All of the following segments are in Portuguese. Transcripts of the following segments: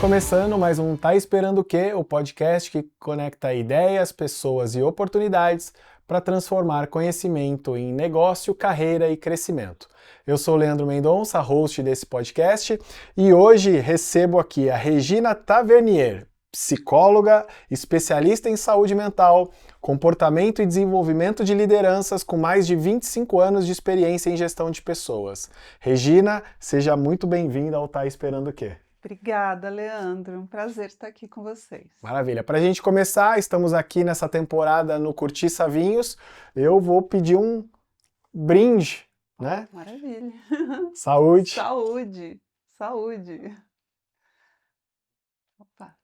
começando mais um Tá Esperando o Quê? O podcast que conecta ideias, pessoas e oportunidades para transformar conhecimento em negócio, carreira e crescimento. Eu sou o Leandro Mendonça, host desse podcast, e hoje recebo aqui a Regina Tavernier, psicóloga, especialista em saúde mental, comportamento e desenvolvimento de lideranças com mais de 25 anos de experiência em gestão de pessoas. Regina, seja muito bem-vinda ao Tá Esperando o Quê? Obrigada, Leandro. Um prazer estar aqui com vocês. Maravilha. Para a gente começar, estamos aqui nessa temporada no Curtiça Vinhos. Eu vou pedir um brinde, né? Maravilha. Saúde. Saúde. Saúde. Opa.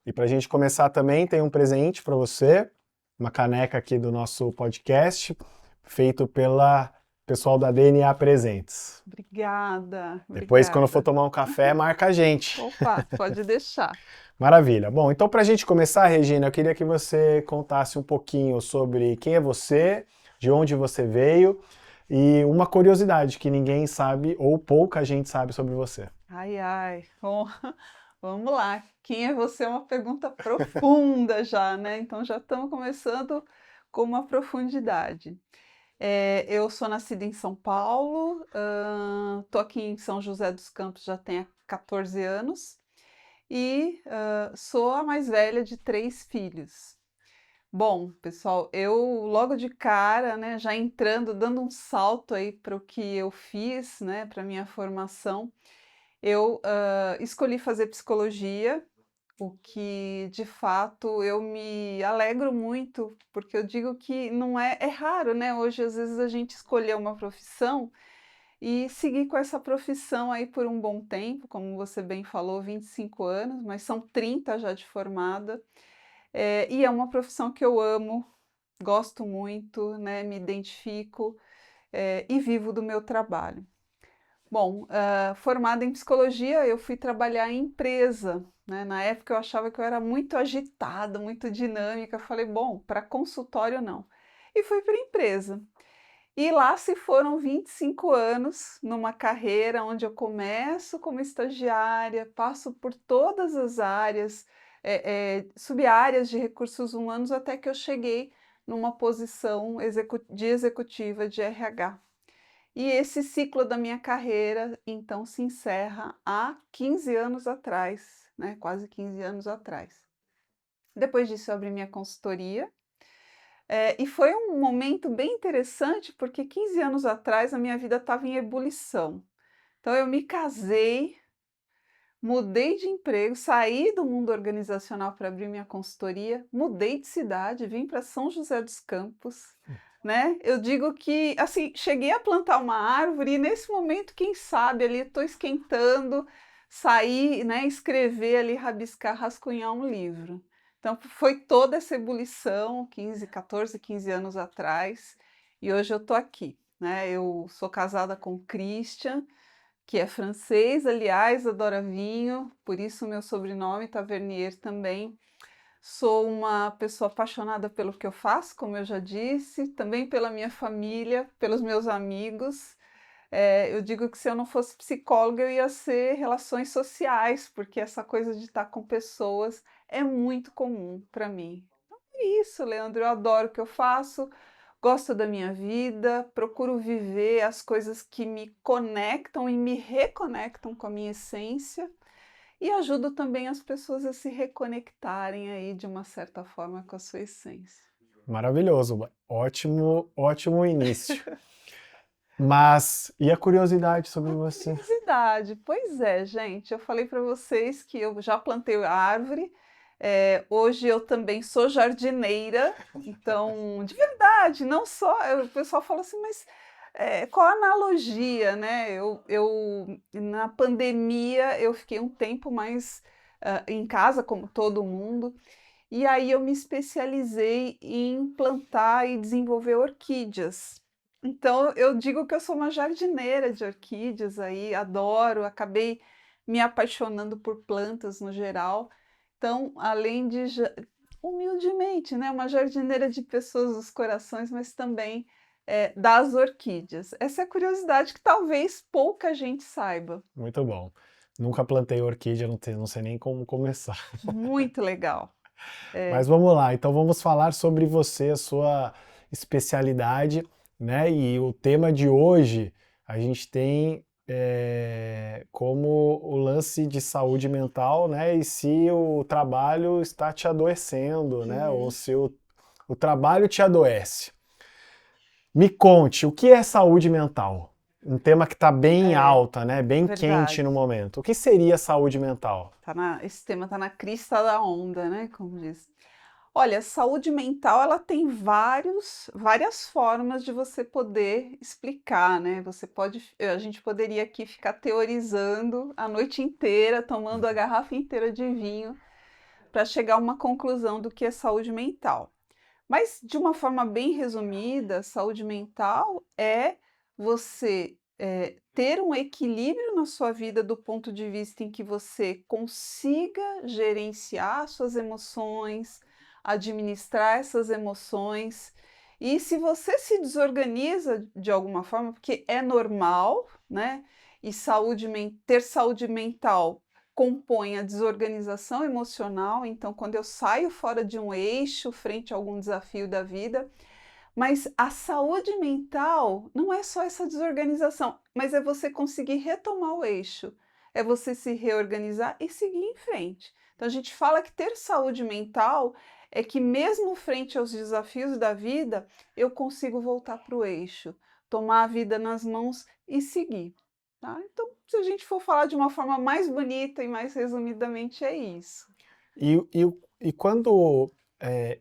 E para a gente começar também, tem um presente para você, uma caneca aqui do nosso podcast, feito pela pessoal da DNA Presentes. Obrigada. Depois, quando for Obrigada. tomar um café, marca a gente. Opa, pode deixar. Maravilha. Bom, então para a gente começar, Regina, eu queria que você contasse um pouquinho sobre quem é você, de onde você veio e uma curiosidade que ninguém sabe ou pouca gente sabe sobre você. Ai, ai. Bom, vamos lá. Quem é você é uma pergunta profunda já, né? Então já estamos começando com uma profundidade. Eu sou nascida em São Paulo, estou aqui em São José dos Campos já tem há 14 anos e sou a mais velha de 3 filhos. Bom, pessoal, eu logo de cara, né, já entrando, dando um salto aí para o que eu fiz, né, para minha formação, eu escolhi fazer psicologia, o que de fato eu me alegro muito, porque eu digo que não é raro, né? Hoje às vezes a gente escolher uma profissão e seguir com essa profissão aí por um bom tempo, como você bem falou, 25 anos, mas são 30 já de formada, e é uma profissão que eu amo, gosto muito, né? Me identifico, e vivo do meu trabalho. Bom, formada em psicologia, eu fui trabalhar em empresa, né? Na época eu achava que eu era muito agitada, muito dinâmica. Falei, bom, para consultório não. E fui para a empresa. E lá se foram 25 anos numa carreira onde eu começo como estagiária, passo por todas as áreas, sub-áreas de recursos humanos, até que eu cheguei numa posição de executiva de RH. E esse ciclo da minha carreira, então, se encerra há 15 anos atrás, né? Quase 15 anos atrás. Depois disso, eu abri minha consultoria, e foi um momento bem interessante, porque 15 anos atrás a minha vida estava em ebulição. Então, eu me casei, mudei de emprego, saí do mundo organizacional para abrir minha consultoria, mudei de cidade, vim para São José dos Campos, né? Eu digo que, assim, cheguei a plantar uma árvore e nesse momento, quem sabe, ali estou esquentando, sair, né, escrever ali, rabiscar, rascunhar um livro. Então, foi toda essa ebulição, 15 anos atrás, e hoje eu estou aqui, né? Eu sou casada com o Christian, que é francês, aliás, adora vinho, por isso meu sobrenome Tavernier também. Sou uma pessoa apaixonada pelo que eu faço, como eu já disse, também pela minha família, pelos meus amigos. Eu digo que se eu não fosse psicóloga, eu ia ser relações sociais, porque essa coisa de estar com pessoas é muito comum para mim. Então é isso, Leandro, eu adoro o que eu faço, gosto da minha vida, procuro viver as coisas que me conectam e me reconectam com a minha essência. E ajudo também as pessoas a se reconectarem aí de uma certa forma com a sua essência. Maravilhoso. Ótimo, ótimo início. Mas, e a curiosidade sobre você? Curiosidade, pois é, gente, eu falei para vocês que eu já plantei a árvore, hoje eu também sou jardineira, então, de verdade, não só, o pessoal fala assim, mas qual a analogia, né? Na pandemia, eu fiquei um tempo mais em casa, como todo mundo, e aí eu me especializei em plantar e desenvolver orquídeas. Então eu digo que eu sou uma jardineira de orquídeas aí, adoro, acabei me apaixonando por plantas no geral. Então, além de humildemente, né, uma jardineira de pessoas dos corações, mas também das orquídeas. Essa é a curiosidade que talvez pouca gente saiba. Muito bom. Nunca plantei orquídea, não sei nem como começar. Muito legal. Mas vamos lá, então vamos falar sobre você, a sua especialidade, né? E o tema de hoje a gente tem como o lance de saúde mental, né? E se o trabalho está te adoecendo, né? Ou Uhum. se o trabalho te adoece. Me conte, o que é saúde mental? Um tema que está bem É, alta, né? Bem quente verdade. no momento. O que seria saúde mental? Esse tema tá na crista da onda, né, como diz. Olha, saúde mental, ela tem várias formas de você poder explicar, né. A gente poderia aqui ficar teorizando a noite inteira, tomando a garrafa inteira de vinho, para chegar a uma conclusão do que é saúde mental. Mas, de uma forma bem resumida, saúde mental é você, ter um equilíbrio na sua vida do ponto de vista em que você consiga gerenciar suas emoções, administrar essas emoções. E se você se desorganiza de alguma forma, porque é normal, né, e ter saúde mental compõe a desorganização emocional, então quando eu saio fora de um eixo frente a algum desafio da vida, mas a saúde mental não é só essa desorganização, mas é você conseguir retomar o eixo, é você se reorganizar e seguir em frente. Então a gente fala que ter saúde mental é que mesmo frente aos desafios da vida, eu consigo voltar para o eixo, tomar a vida nas mãos e seguir. Tá? Então, se a gente for falar de uma forma mais bonita e mais resumidamente, é isso. E quando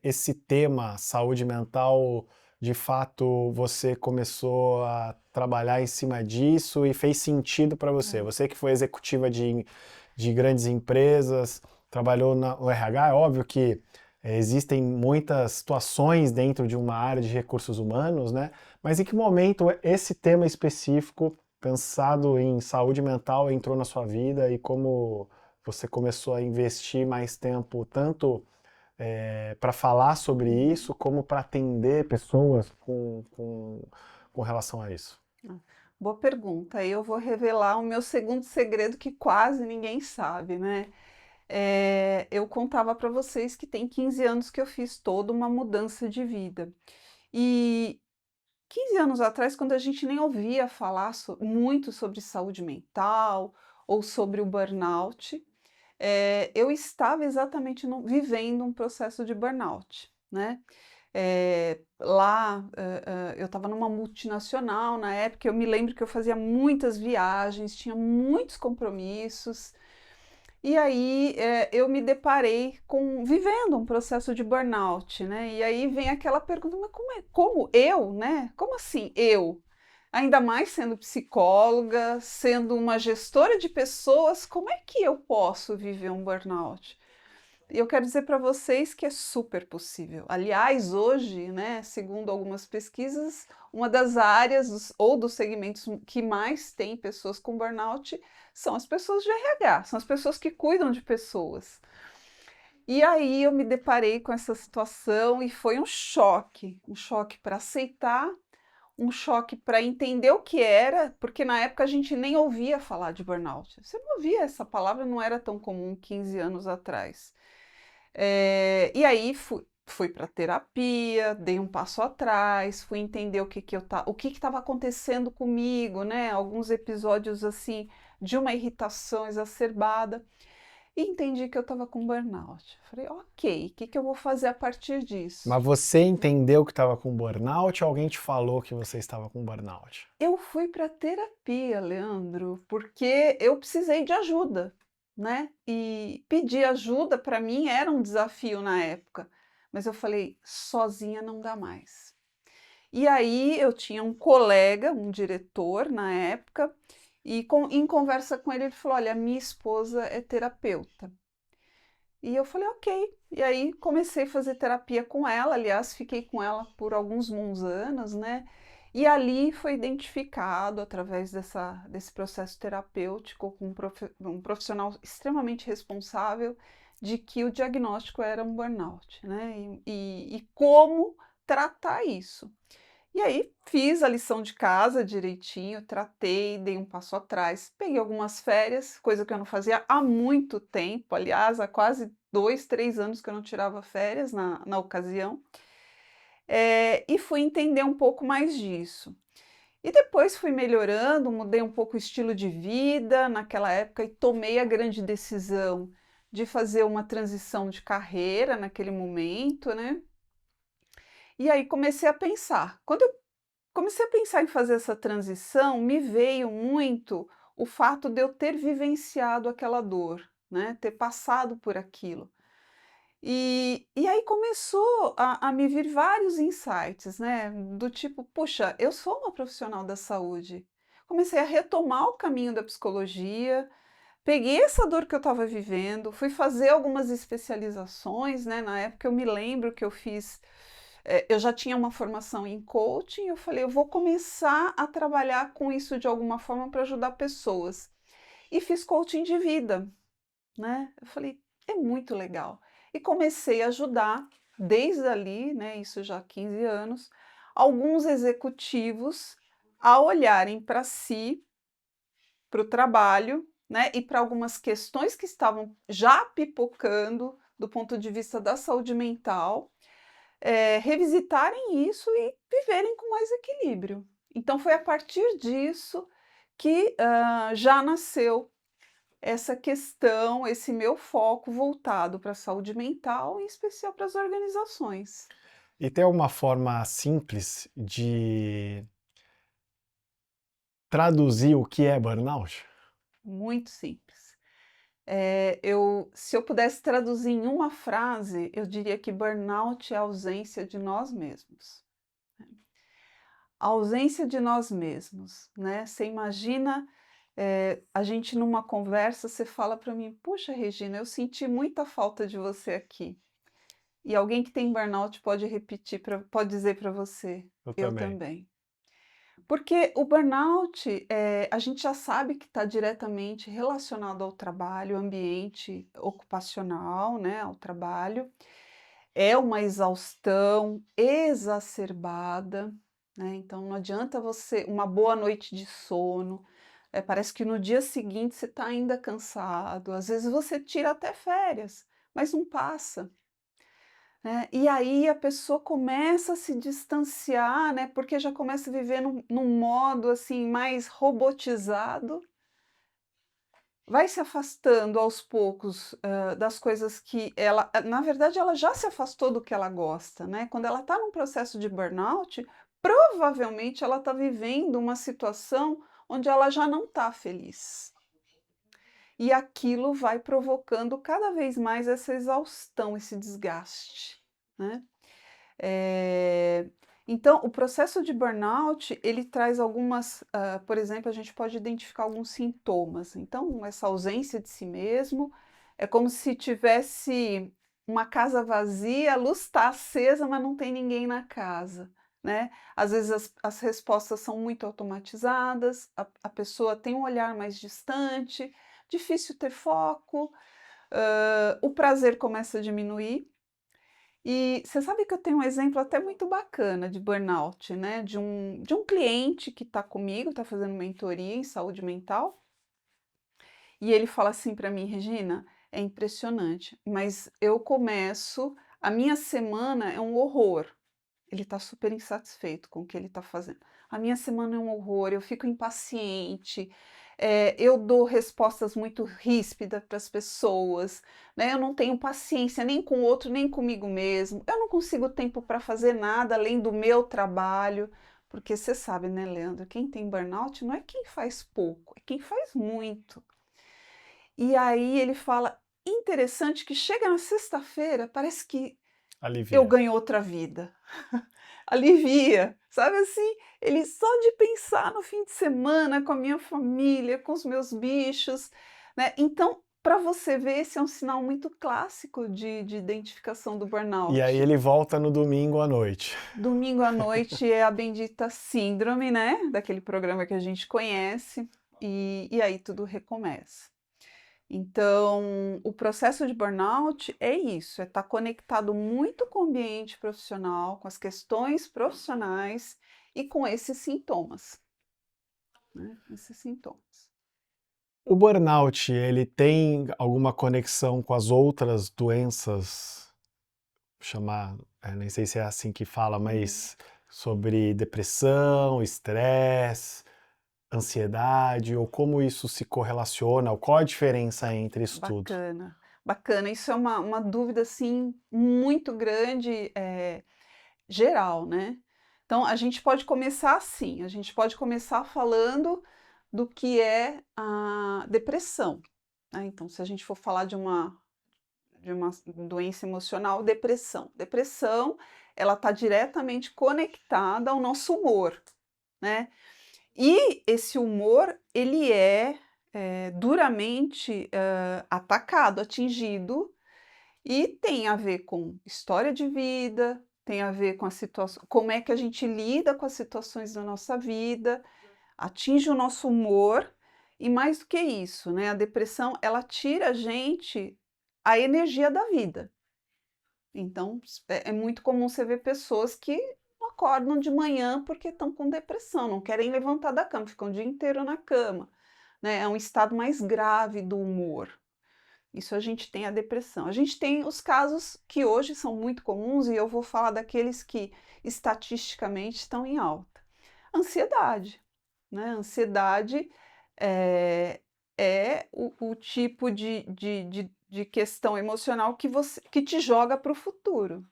esse tema saúde mental, de fato, você começou a trabalhar em cima disso e fez sentido para você? É. Você que foi executiva de grandes empresas, trabalhou no RH, é óbvio que existem muitas situações dentro de uma área de recursos humanos, né? Mas em que momento esse tema específico, pensado em saúde mental, entrou na sua vida e como você começou a investir mais tempo tanto para falar sobre Uhum. isso, como para atender pessoas com relação a isso? Ah, boa pergunta. Aí eu vou revelar o meu segundo segredo que quase ninguém sabe, né? Eu contava para vocês que tem 15 anos que eu fiz toda uma mudança de vida. E 15 anos atrás, quando a gente nem ouvia falar muito sobre saúde mental ou sobre o burnout, eu estava exatamente vivendo um processo de burnout, né? Eu estava numa multinacional na época, eu me lembro que eu fazia muitas viagens, tinha muitos compromissos, e aí eu me deparei vivendo um processo de burnout, né? E aí vem aquela pergunta, mas como eu, né? Como assim eu? Ainda mais sendo psicóloga, sendo uma gestora de pessoas, como é que eu posso viver um burnout? E eu quero dizer para vocês que é super possível. Aliás, hoje, né, segundo algumas pesquisas, uma das áreas ou dos segmentos que mais tem pessoas com burnout são as pessoas de RH, são as pessoas que cuidam de pessoas. E aí eu me deparei com essa situação e foi um choque para aceitar, um choque para entender o que era, porque na época a gente nem ouvia falar de burnout. Você não ouvia essa palavra, não era tão comum 15 anos atrás. E aí fui para terapia, dei um passo atrás, fui entender o que estava acontecendo comigo, né? Alguns episódios assim de uma irritação exacerbada e entendi que eu estava com burnout. Falei, ok, o que eu vou fazer a partir disso? Mas você entendeu que estava com burnout ou alguém te falou que você estava com burnout? Eu fui para terapia, Leandro, porque eu precisei de ajuda, né? E pedir ajuda para mim era um desafio na época, mas eu falei, sozinha não dá mais. E aí eu tinha um colega, um diretor na época, e em conversa com ele, ele falou: Olha, minha esposa é terapeuta. E eu falei: Ok. E aí comecei a fazer terapia com ela, aliás, fiquei com ela por alguns bons anos, né? E ali foi identificado, através desse processo terapêutico, com um profissional extremamente responsável, de que o diagnóstico era um burnout, né? E como tratar isso. E aí fiz a lição de casa direitinho, tratei, dei um passo atrás, peguei algumas férias, coisa que eu não fazia há muito tempo, aliás, há quase 2, 3 anos que eu não tirava férias na ocasião, e fui entender um pouco mais disso. E depois fui melhorando, mudei um pouco o estilo de vida naquela época e tomei a grande decisão de fazer uma transição de carreira naquele momento, né. E aí comecei a pensar. Quando eu comecei a pensar em fazer essa transição, me veio muito o fato de eu ter vivenciado aquela dor, né, ter passado por aquilo. E aí começou a me vir vários insights, né, do tipo: "Puxa, eu sou uma profissional da saúde". Comecei a retomar o caminho da psicologia, peguei essa dor que eu estava vivendo, fui fazer algumas especializações, né, na época eu me lembro que eu fiz, eu já tinha uma formação em coaching, eu falei: "Eu vou começar a trabalhar com isso de alguma forma para ajudar pessoas". E fiz coaching de vida, né. Eu falei: "É muito legal". E comecei a ajudar, desde ali, né, isso já há 15 anos, alguns executivos a olharem para si, para o trabalho, né, e para algumas questões que estavam já pipocando do ponto de vista da saúde mental, revisitarem isso e viverem com mais equilíbrio. Então foi a partir disso que, já nasceu essa questão, esse meu foco voltado para a saúde mental, em especial para as organizações. E tem alguma forma simples de traduzir o que é burnout? Muito simples. Se eu pudesse traduzir em uma frase, eu diria que burnout é a ausência de nós mesmos. A ausência de nós mesmos, né? Você imagina, a gente numa conversa, você fala para mim: "Puxa, Regina, eu senti muita falta de você aqui". E alguém que tem burnout pode repetir pode dizer para você: Eu "Eu também. também". Porque o burnout, a gente já sabe que está diretamente relacionado ao trabalho, ambiente ocupacional, né, ao trabalho. É uma exaustão exacerbada, né, então não adianta você uma boa noite de sono, parece que no dia seguinte você está ainda cansado, às vezes você tira até férias, mas não passa. Né, e aí a pessoa começa a se distanciar, né, porque já começa a viver num modo, assim, mais robotizado, vai se afastando aos poucos, das coisas que ela na verdade ela já se afastou do que ela gosta, né, quando ela está num processo de burnout, provavelmente ela está vivendo uma situação onde ela já não está feliz. E aquilo vai provocando cada vez mais essa exaustão, esse desgaste, né. Eh, então, o processo de burnout, ele traz algumas, por exemplo, a gente pode identificar alguns sintomas. Então, essa ausência de si mesmo, é como se tivesse uma casa vazia, a luz está acesa, mas não tem ninguém na casa, né. Às vezes as respostas são muito automatizadas, a pessoa tem um olhar mais distante, difícil ter foco, o prazer começa a diminuir. E você sabe que eu tenho um exemplo até muito bacana de burnout, né, de um cliente que está comigo, está fazendo mentoria em saúde mental, e ele fala assim para mim: "Regina, é impressionante, mas eu começo a minha semana é um horror". Ele está super insatisfeito com o que ele está fazendo. "A minha semana é um horror, eu fico impaciente, eu dou respostas muito ríspidas para as pessoas, né, eu não tenho paciência nem com o outro, nem comigo mesmo, eu não consigo tempo para fazer nada além do meu trabalho", porque você sabe, né, Leandro, quem tem burnout não é quem faz pouco, é quem faz muito. E aí ele fala: "Interessante que chega na sexta-feira, parece que eu Alivia. ganho outra vida". Alivia, sabe assim? Ele só de pensar no fim de semana com a minha família, com os meus bichos, né, então, para você ver, esse é um sinal muito clássico de identificação do E aí burnout. ele volta no domingo à noite. Domingo à noite é a bendita síndrome, né, daquele programa que a gente conhece, e aí tudo recomeça. Então, o processo de burnout é isso, é estar conectado muito com o ambiente profissional, com as questões profissionais e com esses sintomas, né? Esses sintomas. O burnout, ele tem alguma conexão com as outras doenças, chamar, nem sei se é assim que fala, mas sobre depressão, estresse, ansiedade, ou como isso se correlaciona, ou qual a diferença entre isso tudo? Bacana, bacana. Isso é uma dúvida, assim, muito grande, geral, né. Então a gente pode começar assim, a gente pode começar falando do que é a depressão, né. Então se a gente for falar de uma doença emocional, depressão. Depressão, ela está diretamente conectada ao nosso humor, né. E esse humor, ele é, duramente, atacado, atingido, e tem a ver com história de vida, tem a ver com a situação, como é que a gente lida com as situações da nossa vida, atinge o nosso humor, e mais do que isso, né, a depressão, ela tira a gente a energia da vida. Então, é muito comum você ver pessoas que não acordam de manhã porque estão com depressão, não querem levantar da cama, ficam o dia inteiro na cama, né, é um estado mais grave do humor. Isso a gente tem a depressão. A gente tem os casos que hoje são muito comuns e eu vou falar daqueles que estatisticamente estão em alta. Ansiedade, né, ansiedade, é o tipo de questão emocional que te joga para o futuro,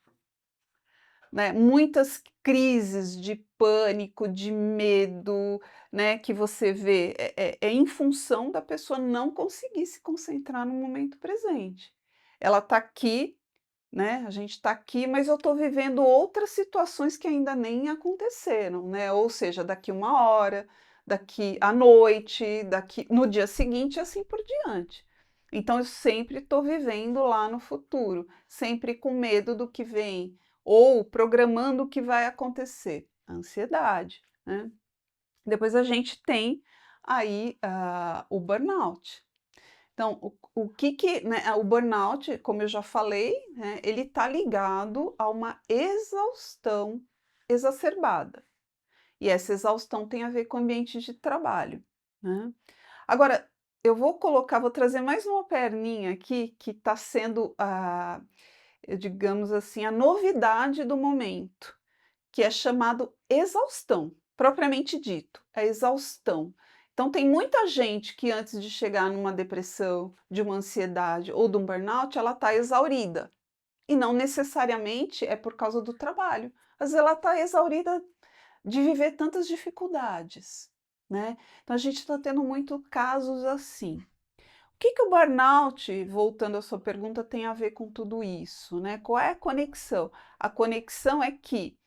né, muitas crises de pânico, de medo, né, que você vê, é em função da pessoa não conseguir se concentrar no momento presente. Ela está aqui, né, a gente está aqui, mas eu estou vivendo outras situações que ainda nem aconteceram, né, ou seja, daqui uma hora, daqui à noite, daqui no dia seguinte e assim por diante. Então eu sempre estou vivendo lá no futuro, sempre com medo do que vem, ou programando o que vai acontecer. A ansiedade, né. Depois a gente tem aí, o burnout. Então, o que, né, o burnout, como eu já falei, né, ele está ligado a uma exaustão exacerbada. E essa exaustão tem a ver com o ambiente de trabalho, né. Agora, vou trazer mais uma perninha aqui que está sendo digamos assim, a novidade do momento, que é chamado exaustão, propriamente dito, a exaustão. Então tem muita gente que antes de chegar numa depressão, de uma ansiedade ou de um burnout, ela está exaurida. E não necessariamente é por causa do trabalho. Às vezes ela está exaurida de viver tantas dificuldades, né. Então a gente está tendo muito casos assim. O que o burnout, voltando à sua pergunta, tem a ver com tudo isso, né? Qual é a conexão? A conexão é que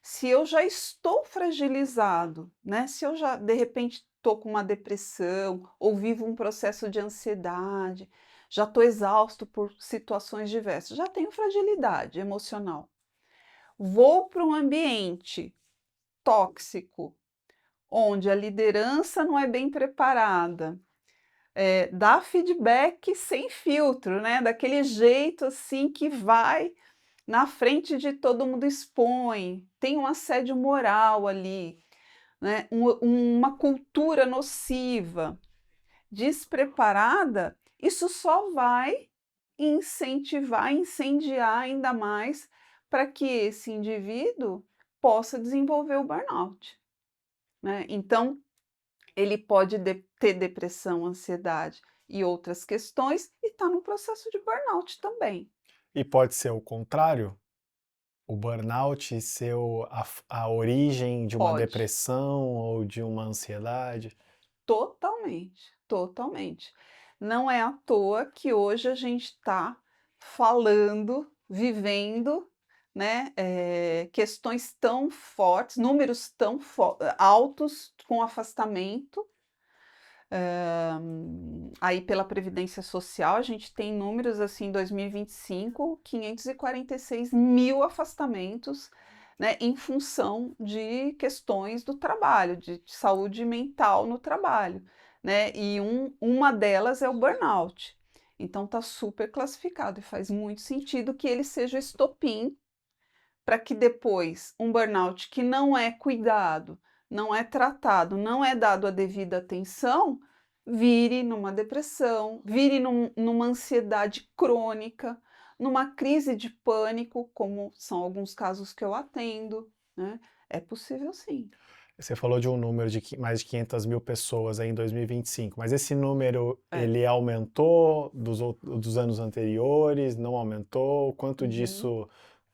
se eu já estou fragilizado, né? Se eu já de repente estou com uma depressão ou vivo um processo de ansiedade, já estou exausto por situações diversas, já tenho fragilidade emocional. Vou para um ambiente tóxico, onde a liderança não é bem preparada, dá feedback sem filtro, né, daquele jeito, assim, que vai na frente de todo mundo, expõe, tem um assédio moral ali, né, uma cultura nociva, despreparada, isso só vai incentivar, incendiar ainda mais para que esse indivíduo possa desenvolver o burnout, né. Então ele pode ter depressão, ansiedade e outras questões e está num processo de burnout também. E pode ser o contrário? O burnout ser a origem de uma Pode, depressão ou de uma ansiedade? totalmente, totalmente. Não é à toa que hoje a gente está falando, vivendo, né, questões tão fortes, números tão altos com afastamento. Aí pela Previdência Social a gente tem números assim, em 2025, 546.000 afastamentos, né, em função de questões do trabalho, de saúde mental no trabalho, né, e uma delas é o burnout. Então está super classificado e faz muito sentido que ele seja o estopim para que depois um burnout que não é cuidado, não é tratado, não é dado a devida atenção, vire numa depressão, vire numa ansiedade crônica, numa crise de pânico, como são alguns casos que eu atendo, né? É possível sim. Você falou de um número de mais de 500 mil pessoas aí em 2025, mas esse número, É. ele aumentou dos anos anteriores, não aumentou? Quanto Uhum. disso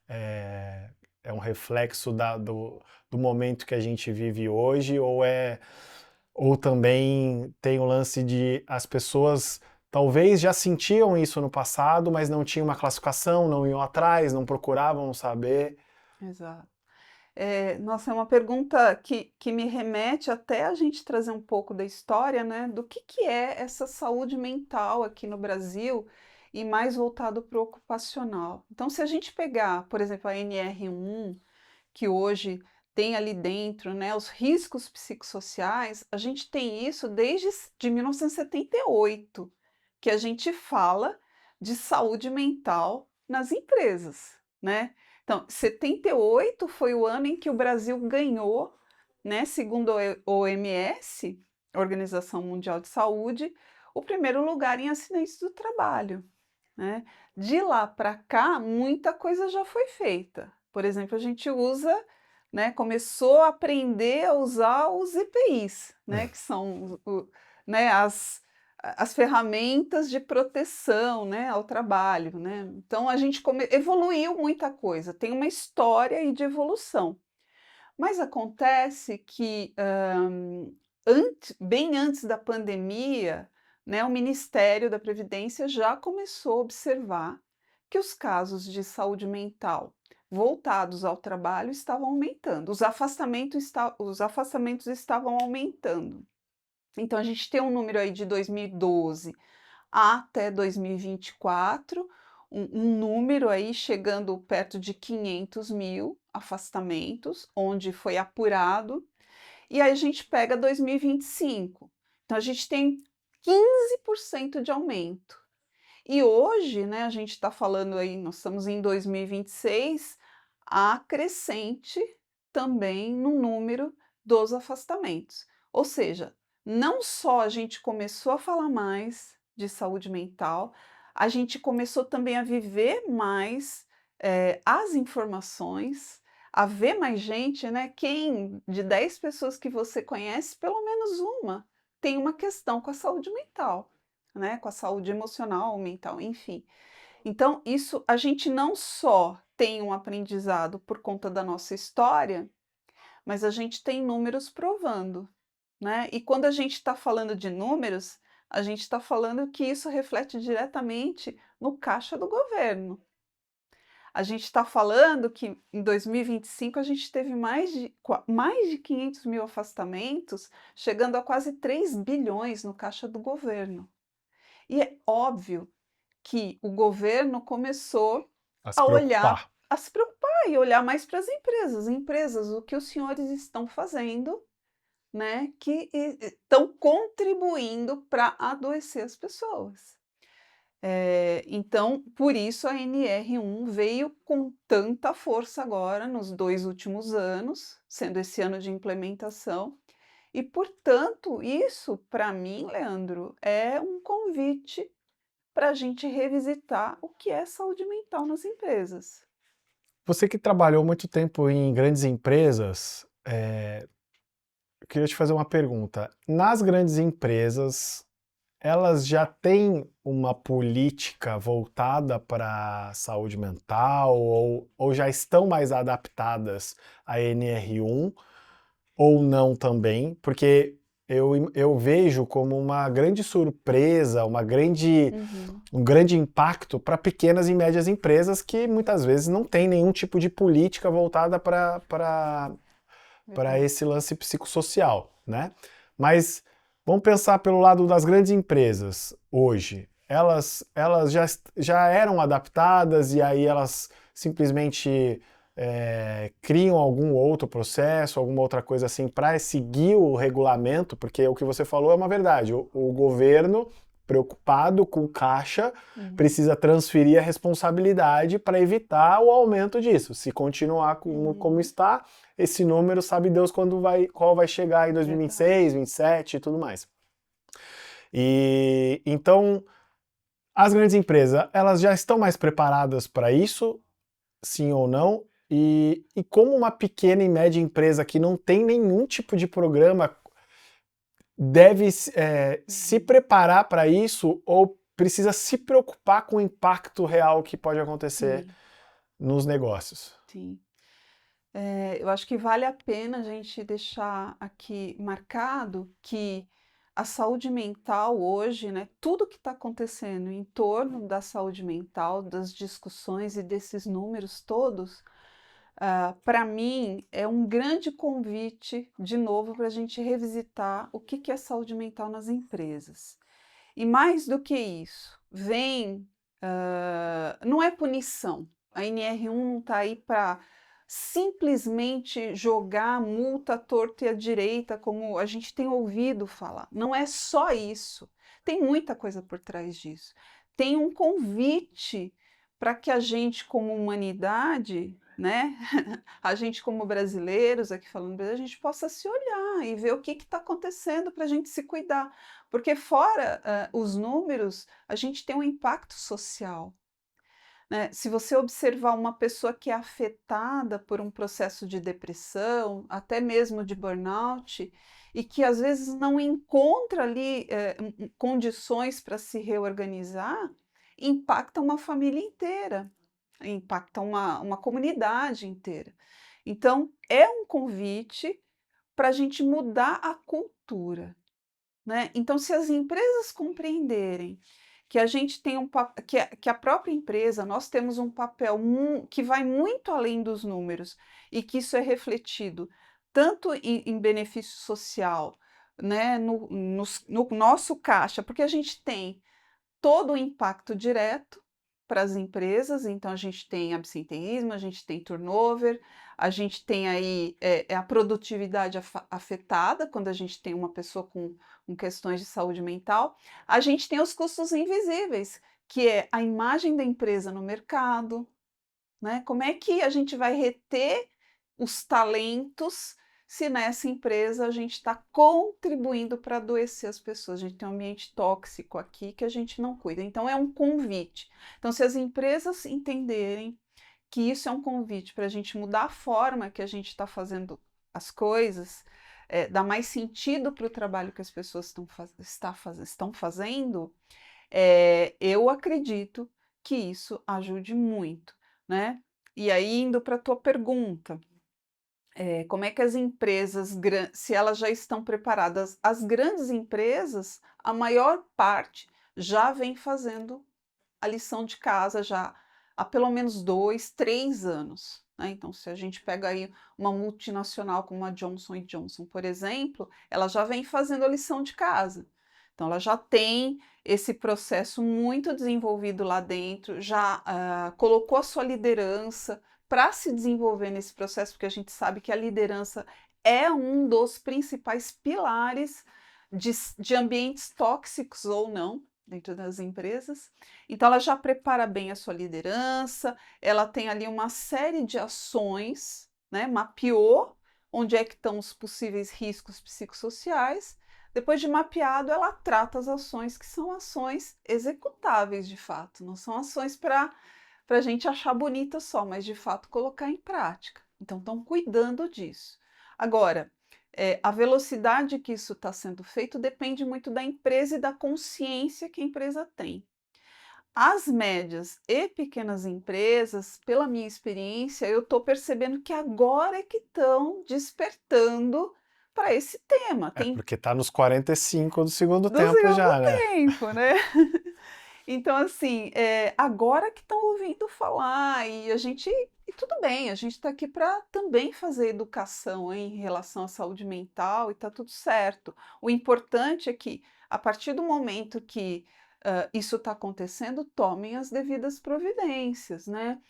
é, é um reflexo do momento que a gente vive hoje, ou também tem o lance de as pessoas talvez já sentiam isso no passado, mas não tinham uma classificação, não iam atrás, não procuravam saber? Exato. Nossa, é uma pergunta que me remete até a gente trazer um pouco da história, né, do que é essa saúde mental aqui no Brasil e mais voltado para o ocupacional. Então, se a gente pegar, por exemplo, a NR1, que hoje tem ali dentro, né, os riscos psicossociais, a gente tem isso desde de 1978, que a gente fala de saúde mental nas empresas, né? Então, 78 foi o ano em que o Brasil ganhou, né, segundo a OMS, Organização Mundial de Saúde, o primeiro lugar em acidentes do trabalho, né? De lá para cá, muita coisa já foi feita. Por exemplo, a gente usa, né, começou a aprender a usar os EPIs, né, que são né, as ferramentas de proteção, né, ao trabalho, né? Então a gente evoluiu muita coisa, tem uma história aí de evolução. Mas acontece que bem antes da pandemia, né, o Ministério da Previdência já começou a observar que os casos de saúde mental voltados ao trabalho estavam aumentando, os afastamentos estavam aumentando. Então, a gente tem um número aí de 2012 até 2024, um número aí chegando perto de 500 mil afastamentos, onde foi apurado, e aí a gente pega 2025. Então, a gente tem 15% de aumento. E hoje, né, a gente está falando aí, nós estamos em 2026, há crescente também no número dos afastamentos. Ou seja, não só a gente começou a falar mais de saúde mental, a gente começou também a viver mais as informações, a ver mais gente, né? Quem de 10 pessoas que você conhece, pelo menos uma tem uma questão com a saúde mental, né? Com a saúde emocional, mental, enfim. Então, isso a gente não só tem um aprendizado por conta da nossa história, mas a gente tem números provando, né? E quando a gente está falando de números, a gente está falando que isso reflete diretamente no caixa do governo. A gente está falando que em 2025 a gente teve mais de 500 mil afastamentos, chegando a quase 3 bilhões no caixa do governo. E é óbvio que o governo começou A se a olhar, preocupar. a se preocupar e olhar mais para as empresas. Empresas, o que os senhores estão fazendo, né, que estão contribuindo para adoecer as pessoas. Então, por isso a NR1 veio com tanta força agora nos 2 últimos anos, sendo esse ano de implementação, e portanto, isso para mim, Leandro, é um convite para a gente revisitar o que é saúde mental nas empresas. Você que trabalhou muito tempo em grandes empresas, eu queria te fazer uma pergunta. Nas grandes empresas, elas já têm uma política voltada para saúde mental ou já estão mais adaptadas à NR1 ou não também? Porque eu vejo como uma grande surpresa, Uhum, um grande impacto para pequenas e médias empresas que muitas vezes não têm nenhum tipo de política voltada para verdade. esse lance psicossocial, né? Mas vamos pensar pelo lado das grandes empresas hoje. Elas já eram adaptadas e aí elas simplesmente criam algum outro processo, alguma outra coisa assim para seguir o regulamento, porque o que você falou é uma verdade. O governo preocupado com caixa, precisa transferir a responsabilidade para evitar o aumento disso. Se continuar como está, esse número sabe Deus qual vai chegar em 2026, 2027 e tudo mais. E então, as grandes empresas, elas já estão mais preparadas para isso, sim ou não? E como uma pequena e média empresa que não tem nenhum tipo de programa deve se preparar para isso ou precisa se preocupar com o impacto real que pode acontecer nos negócios? Sim. Eu acho que vale a pena a gente deixar aqui marcado que a saúde mental hoje, né, tudo que está acontecendo em torno da saúde mental, das discussões e desses números todos, para mim é um grande convite, de novo, para a gente revisitar o que é saúde mental nas empresas. E mais do que isso, não é punição. A NR1 não está aí para simplesmente jogar multa à torta e à direita, como a gente tem ouvido falar. Não é só isso. Tem muita coisa por trás disso. Tem um convite para que a gente, como humanidade, né, a gente como brasileiros, aqui falando do Brasil, a gente possa se olhar e ver o que está acontecendo para a gente se cuidar. Porque fora os números, a gente tem um impacto social. Né? Se você observar uma pessoa que é afetada por um processo de depressão, até mesmo de burnout, e que às vezes não encontra ali condições para se reorganizar, impacta uma família inteira, impacta uma comunidade inteira. Então, é um convite para a gente mudar a cultura. Né? Então, se as empresas compreenderem que a gente tem que a própria empresa, nós temos um papel que vai muito além dos números e que isso é refletido tanto em benefício social, né, no nosso caixa, porque a gente tem todo o impacto direto para as empresas, então a gente tem absenteísmo, a gente tem turnover, a gente tem aí a produtividade afetada quando a gente tem uma pessoa com questões de saúde mental. A gente tem os custos invisíveis, que é a imagem da empresa no mercado, né? Como é que a gente vai reter os talentos se nessa empresa a gente está contribuindo para adoecer as pessoas? A gente tem um ambiente tóxico aqui que a gente não cuida. Então, é um convite. Então, se as empresas entenderem que isso é um convite para a gente mudar a forma que a gente está fazendo as coisas, dar mais sentido para o trabalho que as pessoas estão fazendo, eu acredito que isso ajude muito, né? E aí, indo para a tua pergunta, como é que as empresas, se elas já estão preparadas? As grandes empresas, a maior parte já vem fazendo a lição de casa já há pelo menos 2, 3 anos. Né? Então, se a gente pega aí uma multinacional como a Johnson Johnson, por exemplo, ela já vem fazendo a lição de casa. Então, ela já tem esse processo muito desenvolvido lá dentro, já colocou a sua liderança para se desenvolver nesse processo, porque a gente sabe que a liderança é um dos principais pilares de ambientes tóxicos ou não dentro das empresas. Então, ela já prepara bem a sua liderança, ela tem ali uma série de ações, né? Mapeou onde é que estão os possíveis riscos psicossociais. Depois de mapeado, ela trata as ações que são ações executáveis de fato, não são ações para a gente achar bonita só, mas de fato colocar em prática. Então, estão cuidando disso. Agora, a velocidade que isso está sendo feito depende muito da empresa e da consciência que a empresa tem. As médias e pequenas empresas, pela minha experiência, eu estou percebendo que agora é que estão despertando para esse tema. Tem Porque está nos 45 do segundo do tempo segundo já, né? tempo, né? Então, assim, agora que estão ouvindo falar, e tudo bem, a gente está aqui para também fazer educação em relação à saúde mental e está tudo certo. O importante é que, a partir do momento que isso está acontecendo, tomem as devidas providências, né?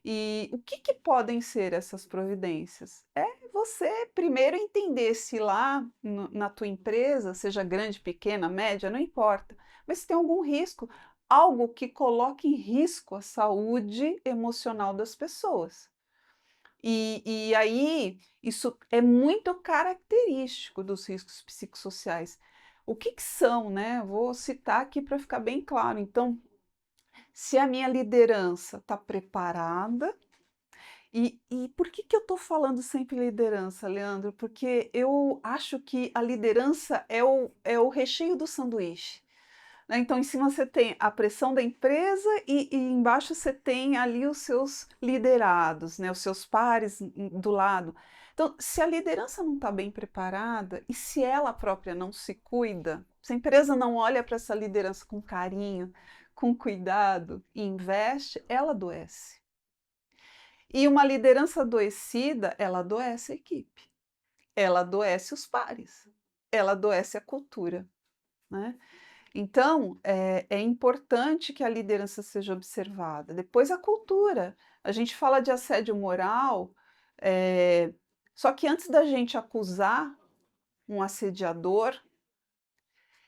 E o que podem ser essas providências? É você primeiro entender se lá na tua empresa, seja grande, pequena, média, não importa, mas se tem algum risco, algo que coloque em risco a saúde emocional das pessoas. E aí, isso é muito característico dos riscos psicossociais. O que são, né? Vou citar aqui para ficar bem claro. Então, se a minha liderança está preparada, e por que eu estou falando sempre liderança, Leandro? Porque eu acho que a liderança é o recheio do sanduíche. Né? Então, em cima você tem a pressão da empresa e embaixo você tem ali os seus liderados, né? Os seus pares do lado. Então, se a liderança não está bem preparada e se ela própria não se cuida, se a empresa não olha para essa liderança com carinho, com cuidado e investe, ela adoece. E uma liderança adoecida, ela adoece a equipe, ela adoece os pares, ela adoece a cultura, né? Então, é importante que a liderança seja observada. Depois, a cultura. A gente fala de assédio moral, só que antes da gente acusar um assediador,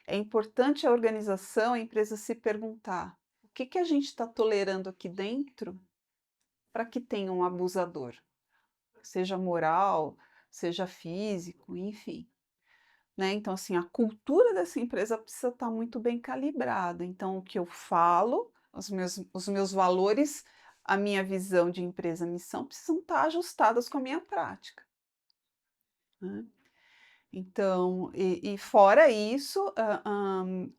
é importante a organização, a empresa se perguntar: o que a gente está tolerando aqui dentro para que tenha um abusador? Seja moral, seja físico, enfim. Né? Então, assim, a cultura dessa empresa precisa estar muito bem calibrada. Então, o que eu falo, os meus valores, a minha visão de empresa, missão, precisam estar ajustadas com a minha prática. Né? Então, e fora isso,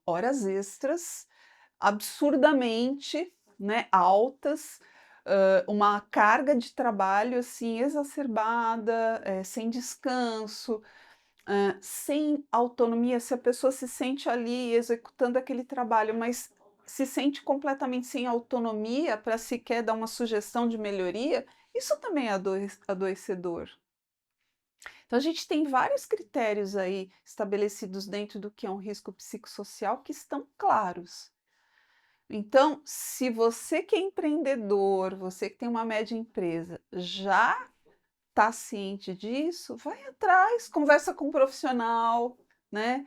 horas extras absurdamente, né, altas, uma carga de trabalho assim exacerbada, sem descanso, sem autonomia. Se a pessoa se sente ali executando aquele trabalho, mas se sente completamente sem autonomia para sequer dar uma sugestão de melhoria, isso também é adoecedor. Então, a gente tem vários critérios aí estabelecidos dentro do que é um risco psicossocial que estão claros. Então, se você que é empreendedor, você que tem uma média empresa, já está ciente disso, vai atrás, conversa com um profissional, né?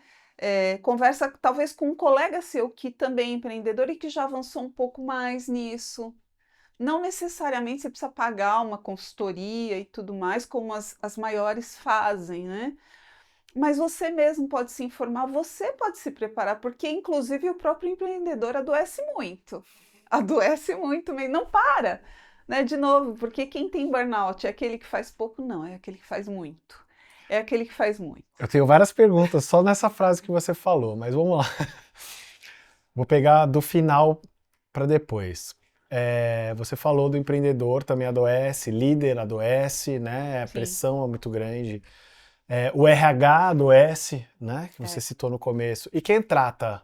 Conversa talvez com um colega seu que também é empreendedor e que já avançou um pouco mais nisso. Não necessariamente você precisa pagar uma consultoria e tudo mais, como as maiores fazem, né? Mas você mesmo pode se informar, você pode se preparar, porque inclusive o próprio empreendedor adoece muito. Adoece muito, mas não para, né? De novo, porque quem tem burnout é aquele que faz pouco? Não, é aquele que faz muito. É aquele que faz muito. Eu tenho várias perguntas só nessa frase que você falou, mas vamos lá. Vou pegar do final para depois. Você falou do empreendedor também adoece, líder adoece, né? A Sim, pressão é muito grande. O RH adoece, né? Que você é. citou no começo. E quem trata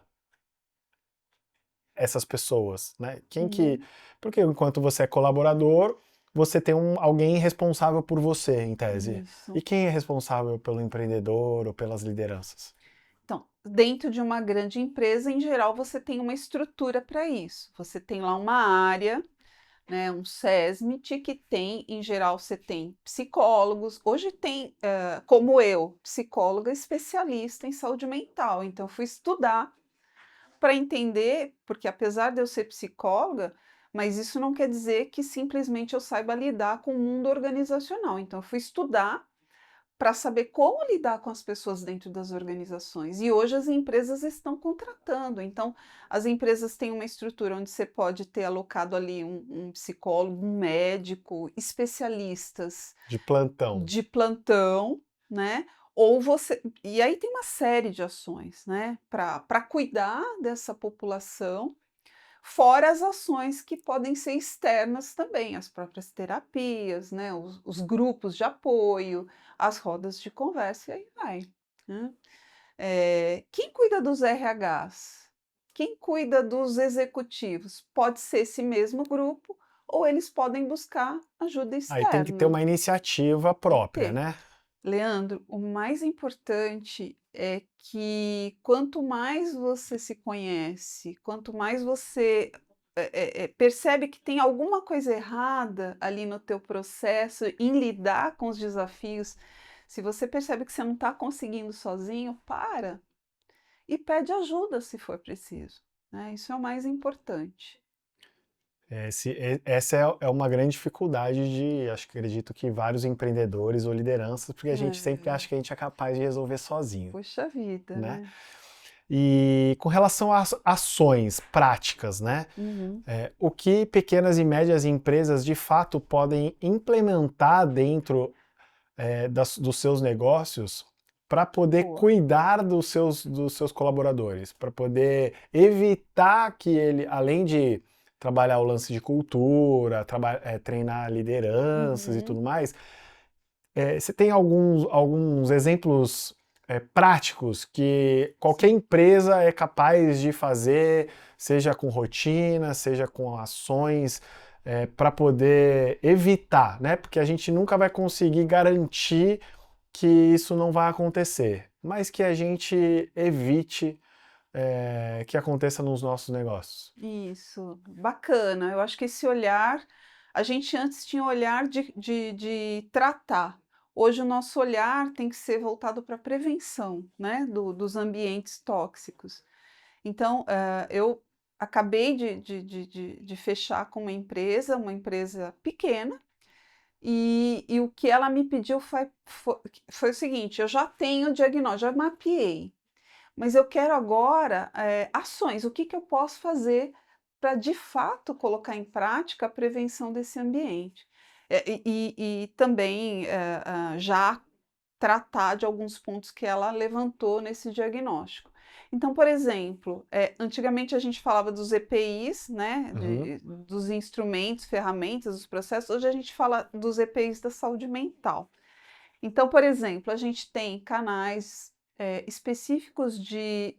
essas pessoas, né? Uhum. Porque enquanto você é colaborador, você tem alguém responsável por você, em tese. E Isso. quem é responsável pelo empreendedor ou pelas lideranças? Então, dentro de uma grande empresa, em geral, você tem uma estrutura para isso. Você tem lá uma área, né, um SESMIT, que tem, em geral, você tem psicólogos. Hoje tem, como eu, psicóloga especialista em saúde mental. Então, eu fui estudar para entender, porque apesar de eu ser psicóloga, mas isso não quer dizer que simplesmente eu saiba lidar com o mundo organizacional. Então, eu fui estudar para saber como lidar com as pessoas dentro das organizações. E hoje as empresas estão contratando. Então, as empresas têm uma estrutura onde você pode ter alocado ali um psicólogo, um médico, especialistas De plantão. de plantão, né? Ou você. E aí tem uma série de ações, né? Para cuidar dessa população. Fora as ações que podem ser externas também, as próprias terapias, né, os grupos de apoio, as rodas de conversa e aí vai, né. Quem cuida dos RHs? Quem cuida dos executivos? Pode ser esse mesmo grupo ou eles podem buscar ajuda Aí tem que ter externa. uma iniciativa Tem que própria, ter. né? Leandro, o mais importante é que quanto mais você se conhece, quanto mais você percebe que tem alguma coisa errada ali no teu processo em lidar com os desafios, se você percebe que você não está conseguindo sozinho, para e pede ajuda se for preciso, né? Isso é o mais importante. Essa é uma grande dificuldade acredito que vários empreendedores ou lideranças, porque a gente sempre É, acha que a gente é capaz de resolver sozinho, puxa vida, né? né? E com relação às ações práticas, né? Uhum. O que pequenas e médias empresas de fato podem implementar dentro dos seus negócios para poder Boa. cuidar dos seus colaboradores, para poder evitar que ele, além de trabalhar o lance de cultura, treinar lideranças e tudo Uhum. mais, você tem alguns exemplos práticos que qualquer Sim. empresa é capaz de fazer, seja com rotina, seja com ações, para poder evitar, né? Porque a gente nunca vai conseguir garantir que isso não vai acontecer, mas que a gente evite que aconteça nos nossos negócios. Isso, bacana. Eu acho que esse olhar, a gente antes tinha o olhar de tratar. Hoje o nosso olhar tem que ser voltado para a prevenção, né, dos ambientes tóxicos. Então, eu acabei de fechar com uma empresa pequena, e o que ela me pediu foi o seguinte: eu já tenho o diagnóstico, já mapeei. Mas eu quero agora, ações. O que que eu posso fazer para, de fato, colocar em prática a prevenção desse ambiente? E também, já tratar de alguns pontos que ela levantou nesse diagnóstico. Então, por exemplo, antigamente a gente falava dos EPIs, né, Uhum. dos instrumentos, ferramentas, dos processos. Hoje a gente fala dos EPIs da saúde mental. Então, por exemplo, a gente tem canais específicos de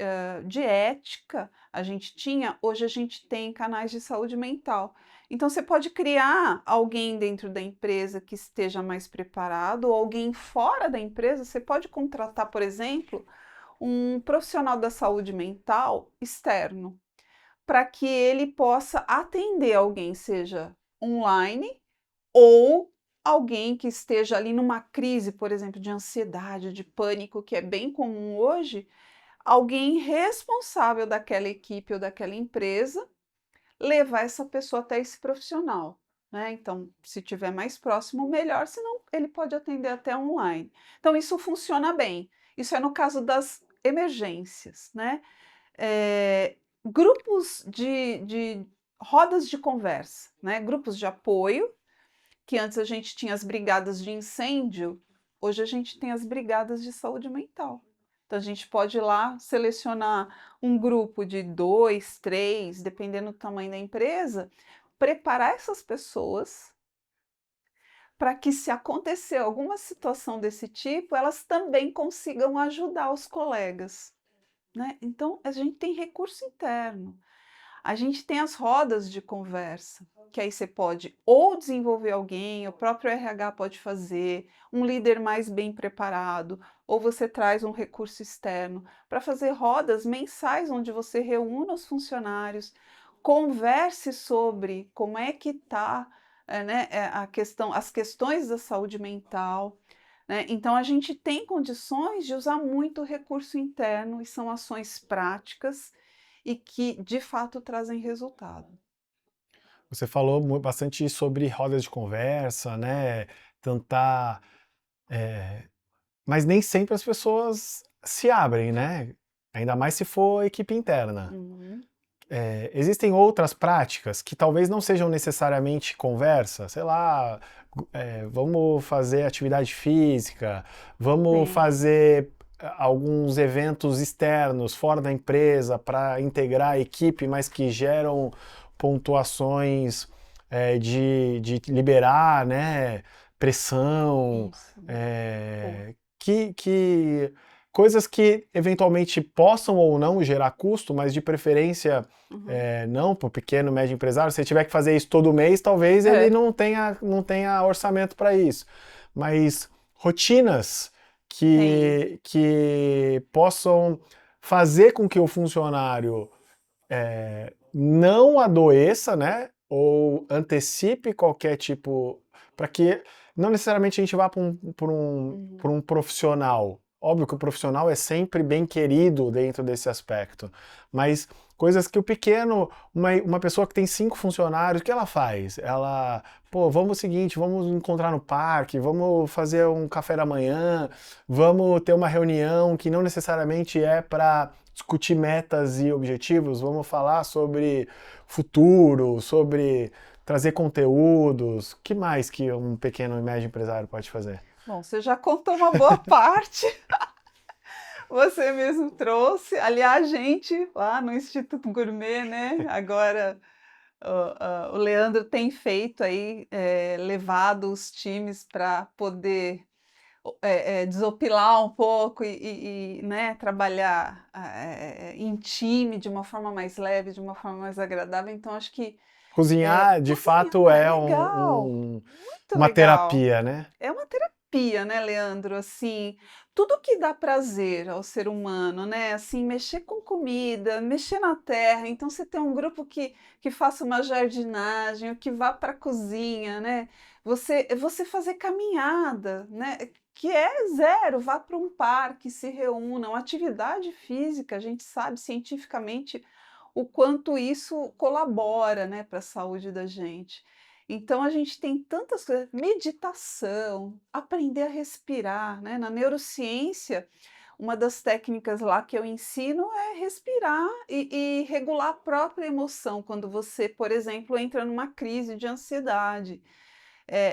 ética, a gente tinha, hoje a gente tem canais de saúde mental. Então, você pode criar alguém dentro da empresa que esteja mais preparado, ou alguém fora da empresa. Você pode contratar, por exemplo, um profissional da saúde mental externo, para que ele possa atender alguém, seja online ou alguém que esteja ali numa crise, por exemplo, de ansiedade, de pânico, que é bem comum hoje, alguém responsável daquela equipe ou daquela empresa levar essa pessoa até esse profissional, né? Então, se tiver mais próximo, melhor, senão ele pode atender até online. Então, isso funciona bem. Isso é no caso das emergências, né? Grupos de rodas de conversa, né? Grupos de apoio, que antes a gente tinha as brigadas de incêndio, hoje a gente tem as brigadas de saúde mental. Então a gente pode ir lá selecionar um grupo de 2, 3, dependendo do tamanho da empresa, preparar essas pessoas para que, se acontecer alguma situação desse tipo, elas também consigam ajudar os colegas, né? Então a gente tem recurso interno. A gente tem as rodas de conversa, que aí você pode ou desenvolver alguém, o próprio RH pode fazer, um líder mais bem preparado, ou você traz um recurso externo para fazer rodas mensais onde você reúna os funcionários, converse sobre como é que está, né, as questões da saúde mental, né? Então a gente tem condições de usar muito recurso interno, e são ações práticas e que de fato trazem resultado. Você falou bastante sobre rodas de conversa, né? Tentar. Mas nem sempre as pessoas se abrem, né? Ainda mais se for equipe interna. Uhum. Existem outras práticas que talvez não sejam necessariamente conversa, sei lá, vamos fazer atividade física, vamos Sim, fazer alguns eventos externos fora da empresa para integrar a equipe, mas que geram pontuações de liberar, né, pressão, isso. Boa. que coisas que eventualmente possam ou não gerar custo, mas de preferência Uhum. não para o pequeno, médio empresário. Se tiver que fazer isso todo mês, talvez ele É, não tenha orçamento para isso. Mas rotinas tem. que possam fazer com que o funcionário não adoeça, né? Ou antecipe qualquer tipo. Para que não necessariamente a gente vá para Uhum. um profissional, óbvio que o profissional é sempre bem querido dentro desse aspecto, mas coisas que o pequeno, uma pessoa que tem 5 funcionários, o que ela faz? Ela, pô, vamos o seguinte, vamos encontrar no parque, vamos fazer um café da manhã, vamos ter uma reunião que não necessariamente é para discutir metas e objetivos, vamos falar sobre futuro, sobre trazer conteúdos. O que mais que um pequeno e médio empresário pode fazer? Bom, você já contou uma boa parte, você mesmo trouxe. Aliás, gente, lá no Instituto Gourmet, né? Agora o Leandro tem feito aí, levado os times para poder desopilar um pouco né, trabalhar em time de uma forma mais leve, de uma forma mais agradável. Então, acho que Cozinhar, de fato, cozinhar é é legal, muito uma legal. terapia, né? É uma terapia, né, Leandro? Assim, tudo que dá prazer ao ser humano, né? Assim, mexer com comida, mexer na terra. Então, você tem um grupo que faça uma jardinagem, ou que vá para a cozinha, né? Você fazer caminhada, né? Que é zero, vá para um parque, se reúnam. Atividade física, a gente sabe cientificamente o quanto isso colabora, né, para a saúde da gente. Então a gente tem tantas coisas, meditação, aprender a respirar, né? Na neurociência, uma das técnicas lá que eu ensino é respirar e regular a própria emoção quando você, por exemplo, entra numa crise de ansiedade.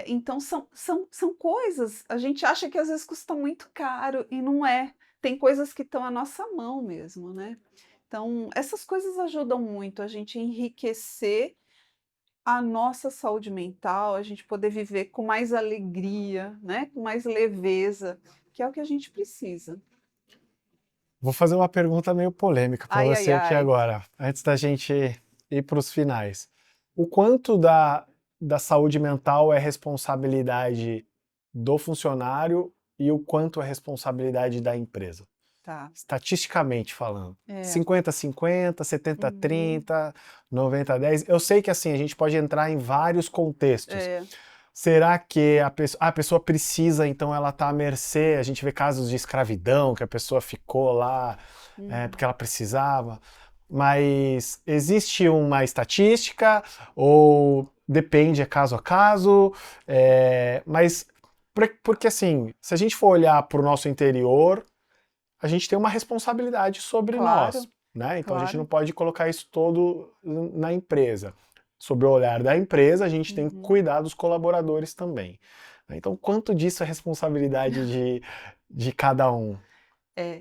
Então são coisas, a gente acha que às vezes custa muito caro e não é. Tem coisas que estão à nossa mão mesmo, né? Então, essas coisas ajudam muito a gente enriquecer a nossa saúde mental, a gente poder viver com mais alegria, né, com mais leveza, que é o que a gente precisa. Vou fazer uma pergunta meio polêmica para Ai, ai, você aqui ai. agora, antes da gente ir para os finais. O quanto da saúde mental é responsabilidade do funcionário e o quanto é responsabilidade da empresa? Tá. Estatisticamente falando. É. 50-50, Uhum. 70-30, 90-10. Eu sei que assim, a gente pode entrar em vários contextos. É. Será que a pessoa precisa, então ela está à mercê? A gente vê casos de escravidão, que a pessoa ficou lá Uhum. porque ela precisava. Mas existe uma estatística ou depende, é caso a caso? Mas porque assim, se a gente for olhar para o nosso interior, a gente tem uma responsabilidade sobre nós, Claro, né? Então a gente não claro. pode colocar isso todo na empresa. Sob o olhar da empresa, a gente tem que Uhum. cuidar dos colaboradores também, né? Então, quanto disso é responsabilidade de cada um?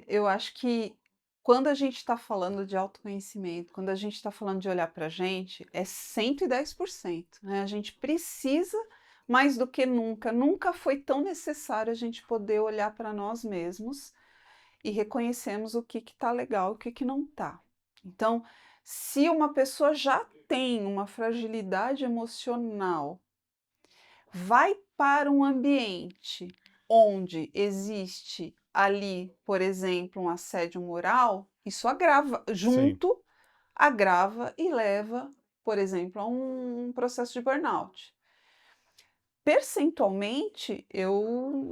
Eu acho que quando a gente está falando de autoconhecimento, quando a gente está falando de olhar para a gente, é 110%, né? A gente precisa, mais do que nunca, nunca foi tão necessário a gente poder olhar para nós mesmos e reconhecermos o que está legal e o que não está. Então, se uma pessoa já tem uma fragilidade emocional, vai para um ambiente onde existe ali, por exemplo, um assédio moral, isso agrava, Sim. agrava e leva, por exemplo, a um processo de burnout. Percentualmente, eu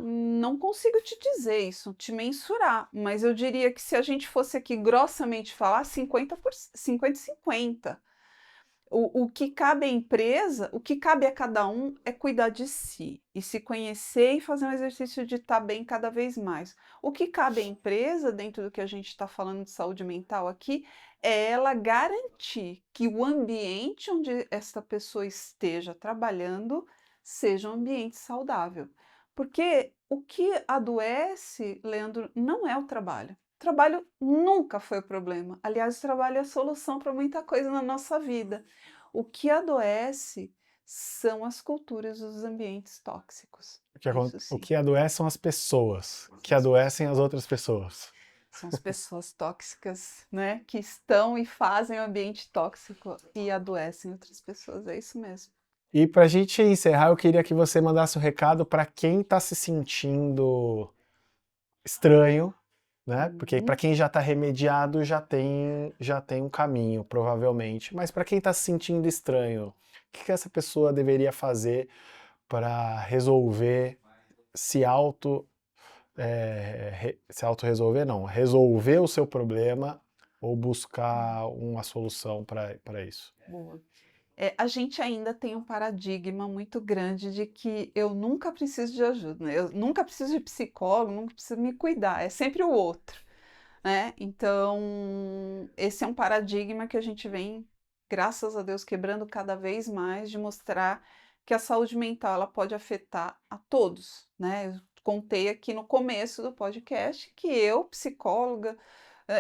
não consigo te dizer isso, te mensurar, mas eu diria que se a gente fosse aqui grossamente falar, 50 e 50. O que cabe à empresa, o que cabe a cada um é cuidar de si e se conhecer e fazer um exercício de estar bem cada vez mais. O que cabe à empresa, dentro do que a gente está falando de saúde mental aqui, é ela garantir que o ambiente onde esta pessoa esteja trabalhando seja um ambiente saudável. Porque o que adoece, Leandro, não é o trabalho. O trabalho nunca foi o problema. Aliás, o trabalho é a solução para muita coisa na nossa vida. O que adoece são as culturas dos ambientes tóxicos. Isso O sim. que adoece são as pessoas, que São as adoecem as pessoas. outras pessoas. São as pessoas tóxicas, né, que estão e fazem o ambiente tóxico e adoecem outras pessoas. É isso mesmo. E para a gente encerrar, eu queria que você mandasse um recado para quem está se sentindo estranho, né? Porque para Uhum. quem já está remediado já tem um caminho, provavelmente. Mas para quem está se sentindo estranho, o que essa pessoa deveria fazer para resolver se auto se autorresolver, não, resolver o seu problema ou buscar uma solução para isso? Boa. A gente ainda tem um paradigma muito grande de que eu nunca preciso de ajuda, né? Eu nunca preciso de psicólogo, nunca preciso me cuidar, é sempre o outro, né? Então, esse é um paradigma que a gente vem, graças a Deus, quebrando cada vez mais, de mostrar que a saúde mental ela pode afetar a todos, né? Eu contei aqui no começo do podcast que eu, psicóloga,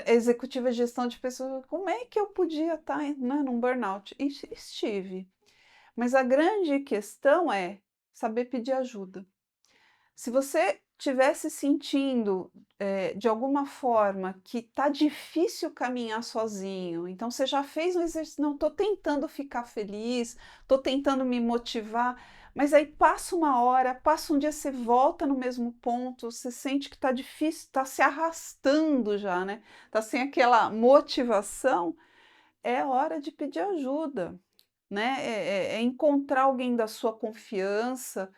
executiva de gestão de pessoas, como é que eu podia estar, né, num burnout? E estive. Mas a grande questão é saber pedir ajuda. Se você estiver se sentindo, de alguma forma que está difícil caminhar sozinho, então você já fez um exercício, não, estou tentando ficar feliz, estou tentando me motivar, mas aí passa uma hora, passa um dia, você volta no mesmo ponto, você sente que está difícil, está se arrastando já, né? Está sem aquela motivação, é hora de pedir ajuda, né? É encontrar alguém da sua confiança.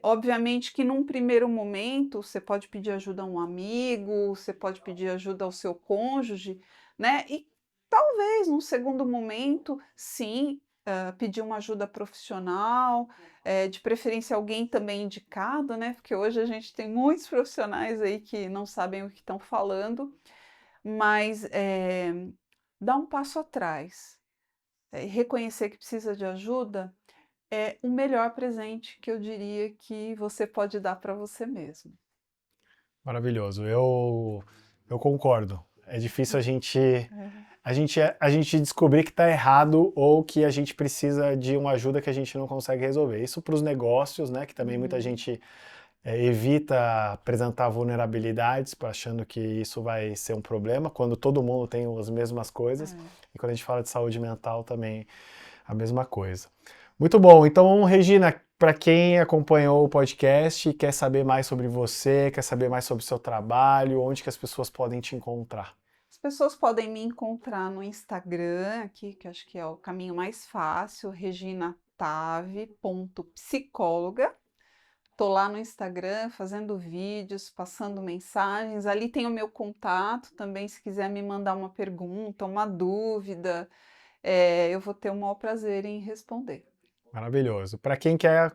Obviamente que num primeiro momento você pode pedir ajuda a um amigo, você pode pedir ajuda ao seu cônjuge, né? E talvez num segundo momento, sim, pedir uma ajuda profissional, de preferência alguém também indicado, né? Porque hoje a gente tem muitos profissionais aí que não sabem o que estão falando, mas dar um passo atrás, reconhecer que precisa de ajuda é o melhor presente que eu diria que você pode dar para você mesmo. Maravilhoso, eu concordo. É difícil É. a gente descobrir que está errado ou que a gente precisa de uma ajuda que a gente não consegue resolver. Isso para os negócios, né? Que também muita Uhum. gente evita apresentar vulnerabilidades, achando que isso vai ser um problema, quando todo mundo tem as mesmas coisas. É. E quando a gente fala de saúde mental também a mesma coisa. Muito bom. Então, Regina, para quem acompanhou o podcast e quer saber mais sobre você, quer saber mais sobre o seu trabalho, onde que as pessoas podem te encontrar? As pessoas podem me encontrar no Instagram aqui, que acho que é o caminho mais fácil, reginatave.psicóloga. Tô lá no Instagram fazendo vídeos, passando mensagens. Ali tem o meu contato também, se quiser me mandar uma pergunta, uma dúvida, eu vou ter o maior prazer em responder. Maravilhoso. Para quem quer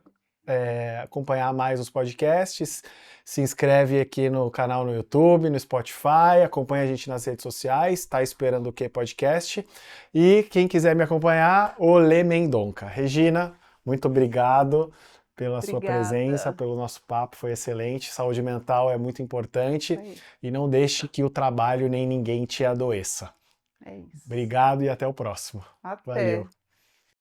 acompanhar mais os podcasts, se inscreve aqui no canal no YouTube, no Spotify, acompanha a gente nas redes sociais, tá esperando o que podcast? E quem quiser me acompanhar, o Lê Mendonca. Regina, muito obrigado pela sua presença, Obrigada. pelo nosso papo, foi excelente. Saúde mental é muito Isso importante aí. e não deixe que o trabalho nem ninguém te adoeça. É isso. Obrigado e até o próximo. Até. Valeu.